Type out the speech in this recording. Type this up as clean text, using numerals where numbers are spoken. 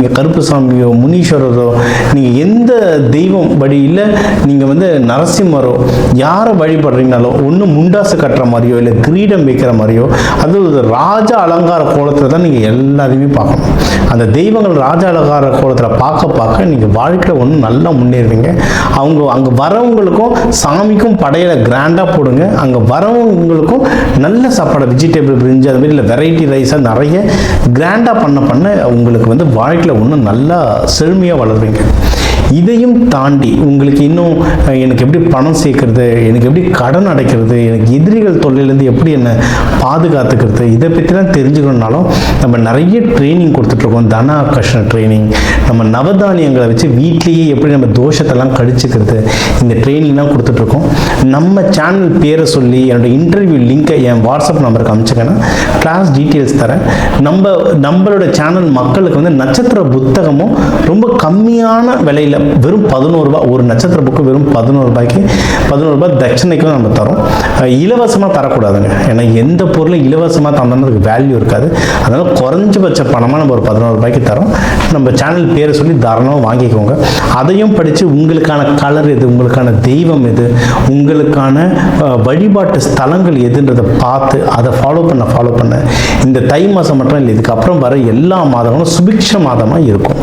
நீங்கள் கருப்புசாமியோ முனீஸ்வரரோ நீங்கள் எந்த தெய்வம் வழியில் நீங்கள் வந்து நரசிம்மரோ யாரை வழிபடுறீங்கனாலோ ஒன்று முண்டாசு கட்டுற மாதிரியோ இல்லை கிரீடம் வைக்கிற மாதிரியோ அது ராஜ அலங்கார கோலத்தில் தான் நீங்கள் எல்லாத்தையுமே பார்க்கணும். அந்த தெய்வங்கள் ராஜ அலங்கார கோலத்தில் பார்க்க நீங்கள் வாழ்க்கையில் ஒன்றும் நல்லா முன்னேறுவீங்க. அங்கே வரவங்களுக்கும் சாமிக்கும் படையில கிராண்டாக போடுங்க. அங்கே வரவங்களுக்கும் நல்ல சாப்பாடு வெஜிடபிள் பிரிஞ்சு அது மாதிரி இல்லை வெரைட்டி ரைஸாக நிறைய கிராண்டாக பண்ண உங்களுக்கு வந்து வாழ்க்கையில் இன்னும் நல்லா செழுமையாக வளருவீங்க. இதையும் தாண்டி உங்களுக்கு இன்னும் எனக்கு எப்படி பணம் சேர்க்கறது, எனக்கு எப்படி கடன் அடைக்கிறது, எனக்கு எதிரிகள் தொல்லையிலேருந்து எப்படி என்னை பாதுகாத்துக்கிறது, இதை பற்றிலாம் தெரிஞ்சுக்கணுன்னாலும் நம்ம நிறைய ட்ரைனிங் கொடுத்துட்ருக்கோம். தன ஆகர்ஷண ட்ரைனிங், நம்ம நவதானியங்களை வச்சு வீட்லேயே எப்படி நம்ம தோஷத்தெல்லாம் கழிச்சுக்கிறது, இந்த ட்ரைனிங்லாம் கொடுத்துட்ருக்கோம். நம்ம சேனல் பேரை சொல்லி என்னோடய இன்டர்வியூ லிங்கை என் வாட்ஸ்அப் நம்பருக்கு அனுப்பிச்சிங்கன்னா கிளாஸ் டீட்டெயில்ஸ் தரேன். நம்மளோட சேனல் மக்களுக்கு வந்து நட்சத்திர புத்தகமும் ரொம்ப கம்மியான விலையில் வெறும் 11 ரூபாய், ஒரு நட்சத்திர புக்கு வெறும் 11 ரூபாய்க்கு 11 ரூபாய் தட்சணைக்கும் நம்ம தரோம். இலவசமாக தரக்கூடாதுங்க. ஏன்னா எந்த பொருளும் இலவசமாக தந்தோம்னா அதுக்கு வேல்யூ இருக்காது. அதனால் குறைஞ்சபட்ச பணமாக நம்ம ஒரு 11 ரூபாய்க்கு தரோம். நம்ம சேனல் பேரை சொல்லி தாராளமாக வாங்கிக்கோங்க. அதையும் படித்து உங்களுக்கான கலர் எது, உங்களுக்கான தெய்வம் எது, உங்களுக்கான வழிபாட்டு ஸ்தலங்கள் எதுன்றதை பார்த்து அதை ஃபாலோ பண்ண இந்த தை மாதம் மட்டும் இல்லை, இதுக்கப்புறம் வர எல்லா மாதங்களும் சுபிக்ஷ மாதமாக இருக்கும்.